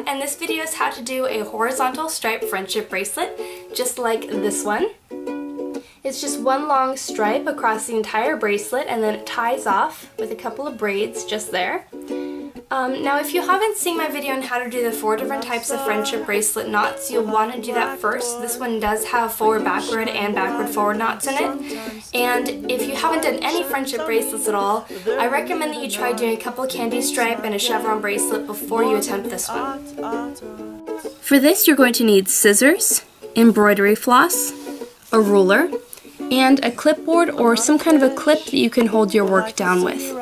and this video is how to do a horizontal stripe friendship bracelet, just like this one. It's just one long stripe across the entire bracelet and then it ties off with a couple of braids just there. Now if you haven't seen my video on how to do the 4 different types of friendship bracelet knots, you'll want to do that first. This one does have forward backward and backward forward knots in it. And if you haven't done any friendship bracelets at all, I recommend that you try doing a couple candy stripe and a chevron bracelet before you attempt this one. For this you're going to need scissors, embroidery floss, a ruler, and a clipboard or some kind of a clip that you can hold your work down with.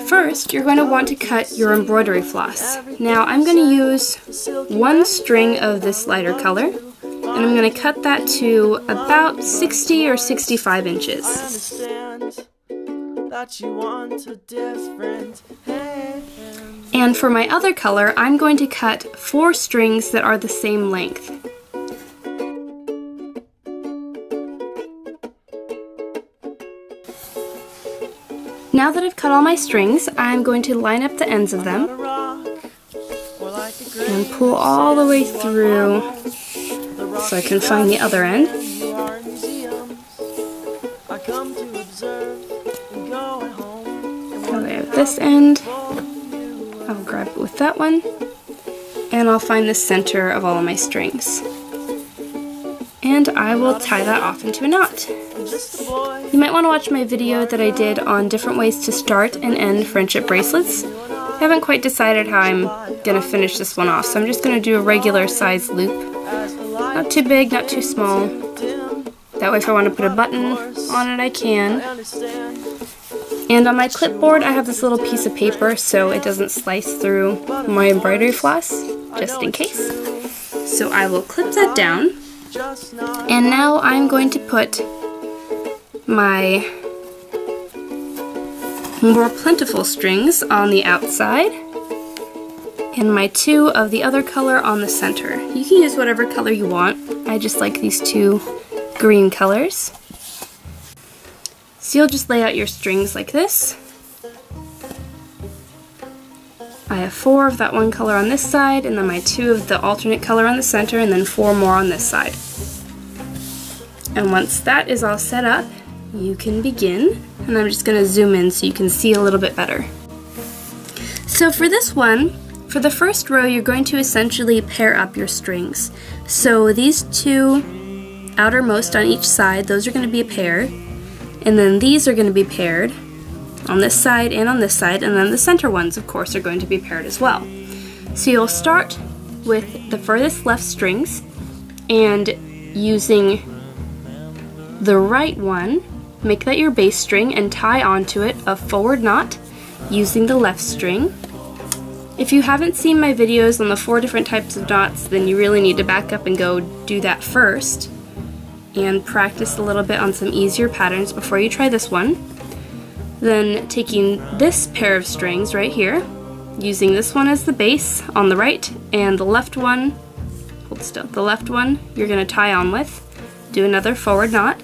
First, you're going to want to cut your embroidery floss. Now, I'm going to use one string of this lighter color, and I'm going to cut that to about 60 or 65 inches. And for my other color, I'm going to cut 4 strings that are the same length. Now that I've cut all my strings, I'm going to line up the ends of them and pull all the way through so I can find the other end. So I have this end, I'll grab it with that one, and I'll find the center of all of my strings. And I will tie that off into a knot. You might want to watch my video that I did on different ways to start and end friendship bracelets. I haven't quite decided how I'm going to finish this one off, so I'm just going to do a regular size loop. Not too big, not too small. That way if I want to put a button on it, I can. And on my clipboard I have this little piece of paper so it doesn't slice through my embroidery floss, just in case. So I will clip that down. And now I'm going to put my more plentiful strings on the outside and my 2 of the other color on the center. You can use whatever color you want. I just like these 2 green colors. So you'll just lay out your strings like this. I have 4 of that one color on this side, and then my 2 of the alternate color on the center, and then 4 more on this side. And once that is all set up, you can begin, and I'm just going to zoom in so you can see a little bit better. So for this one, for the first row, you're going to essentially pair up your strings. So these 2 outermost on each side, those are going to be a pair, and then these are going to be paired on this side and on this side, and then the center ones, of course, are going to be paired as well. So you'll start with the furthest left strings, and using the right one, make that your base string and tie onto it a forward knot using the left string. If you haven't seen my videos on the 4 different types of knots, then you really need to back up and go do that first and practice a little bit on some easier patterns before you try this one. Then taking this pair of strings right here, using this one as the base on the right, and the left one, hold still, the left one you're going to tie on with, do another forward knot.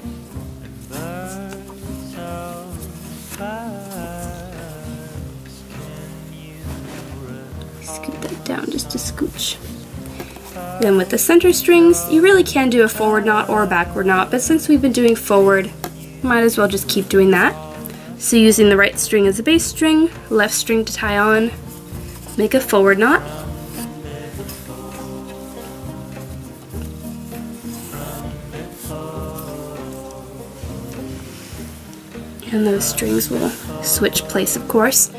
Scoot that down just a scooch. Then with the center strings, you really can do a forward knot or a backward knot, but since we've been doing forward, might as well just keep doing that. So using the right string as a base string, left string to tie on, make a forward knot. And those strings will switch place, of course.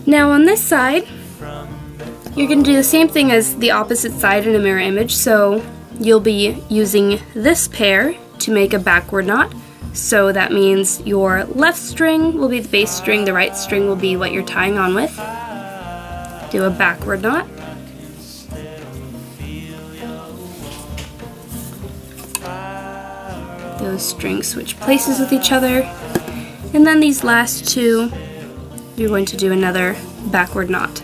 Now on this side, you're going to do the same thing as the opposite side in a mirror image, so you'll be using this pair to make a backward knot. So that means your left string will be the base string, the right string will be what you're tying on with. Do a backward knot. Those strings switch places with each other. And then these last 2, you're going to do another backward knot.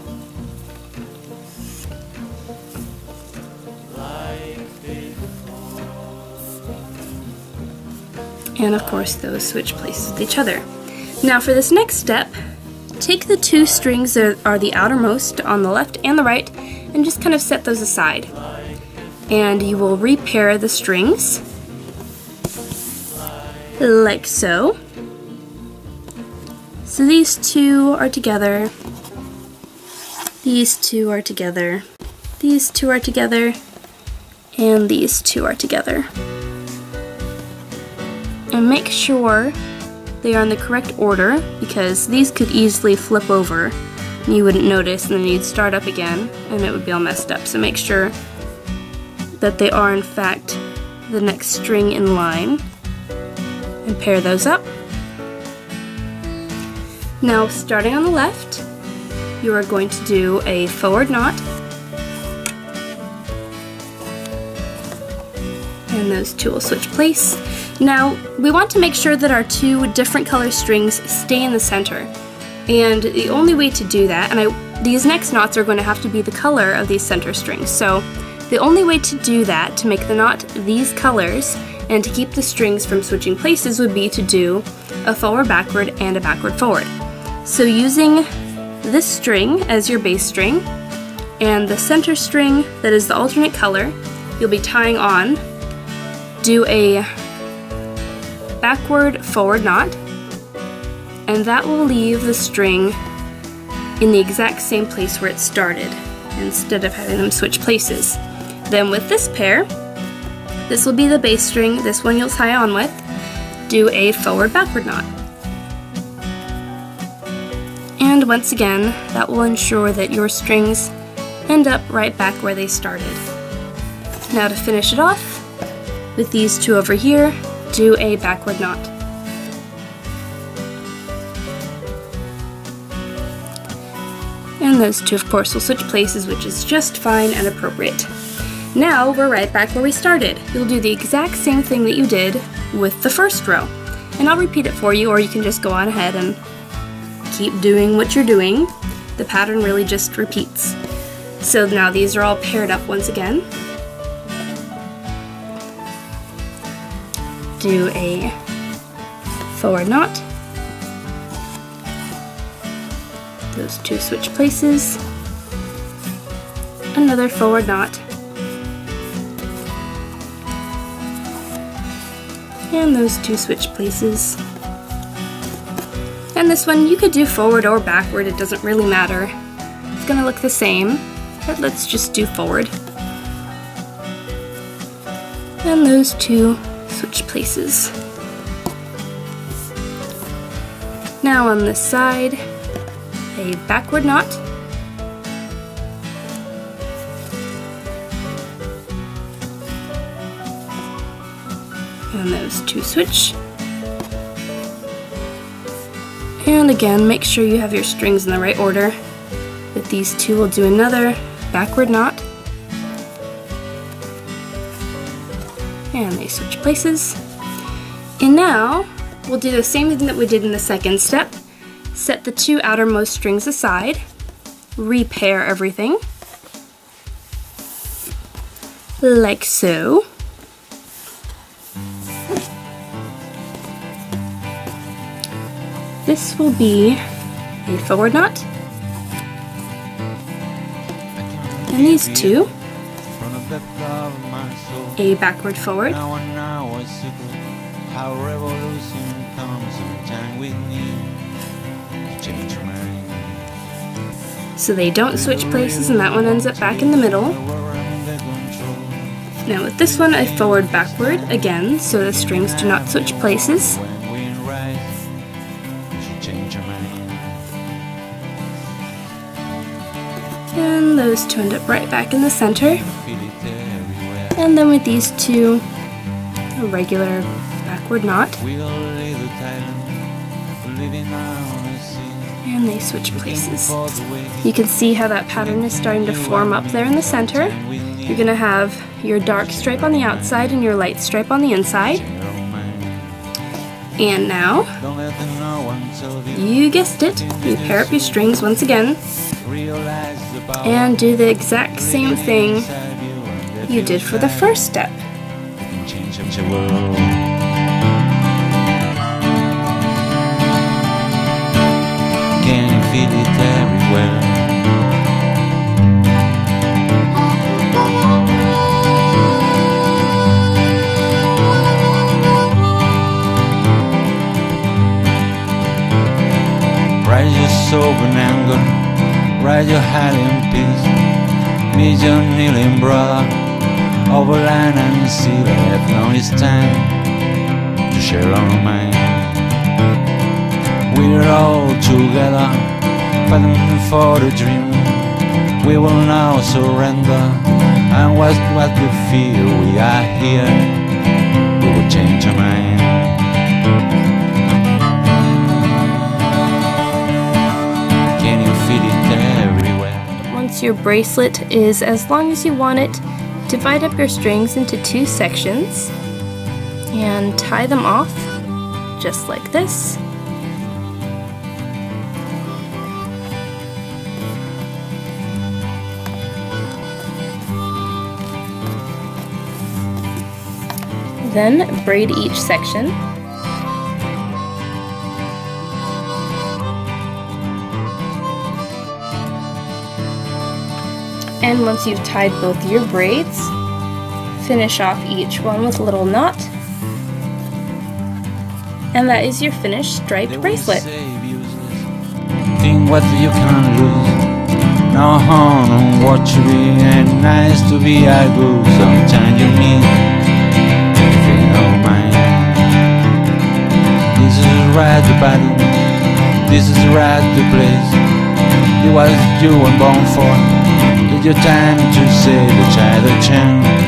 And of course those switch places with each other. Now for this next step, take the two strings that are the outermost on the left and the right and just kind of set those aside. And you will repair the strings like so. So these two are together, these two are together, these two are together, and these two are together. And make sure they are in the correct order, because these could easily flip over and you wouldn't notice, and then you'd start up again and it would be all messed up. So make sure that they are in fact the next string in line and pair those up. Now, starting on the left, you are going to do a forward knot, and those two will switch place. Now, we want to make sure that our two different color strings stay in the center, and the only way to do that, and these next knots are going to have to be the color of these center strings, so the only way to do that, to make the knot these colors, and to keep the strings from switching places, would be to do a forward backward and a backward forward. So using this string as your base string, and the center string that is the alternate color, you'll be tying on, do a backward forward knot, and that will leave the string in the exact same place where it started, instead of having them switch places. Then with this pair, this will be the base string, this one you'll tie on with, do a forward backward knot. And once again, that will ensure that your strings end up right back where they started. Now to finish it off, with these two over here, do a backward knot. And those two of course will switch places, which is just fine and appropriate. Now we're right back where we started. You'll do the exact same thing that you did with the first row. And I'll repeat it for you, or you can just go on ahead and keep doing what you're doing. The pattern really just repeats. So now these are all paired up once again. Do a forward knot. Those two switch places. Another forward knot. And those two switch places. And this one you could do forward or backward, it doesn't really matter. It's gonna look the same, but let's just do forward. And those two switch places. Now on this side, a backward knot. And those two switch. And again, make sure you have your strings in the right order. With these two, we'll do another backward knot. And they switch places. And now, we'll do the same thing that we did in the second step. Set the two outermost strings aside. Repair everything. Like so. This will be a forward knot, and these two, a backward forward, so they don't switch places, and that one ends up back in the middle. Now with this one, a forward backward again, so the strings do not switch places. And those two end up right back in the center. And then with these two, a regular backward knot. And they switch places. You can see how that pattern is starting to form up there in the center. You're going to have your dark stripe on the outside and your light stripe on the inside. And now, you guessed it, you pair up your strings once again and do the exact same thing you did for the first step. Can you feel it everywhere? Write your soul in anger, write your heart in peace. Meet your kneeling brother, overline and see that now it's time to share our mind. We're all together, fighting for the dream. We will now surrender, and what we feel, we are here. We will change our mind. Can you feel it everywhere? Once your bracelet is as long as you want it, divide up your strings into 2 sections and tie them off just like this. Then braid each section. And once you've tied both your braids, finish off each one with a little knot. And that is your finished striped bracelet. Think what you can lose. No harm on what you be, and nice to be a good. Sometimes you mean if you don't mind. This is right the battle. This is right the place. It was you were born for. Your time to say the child a chance.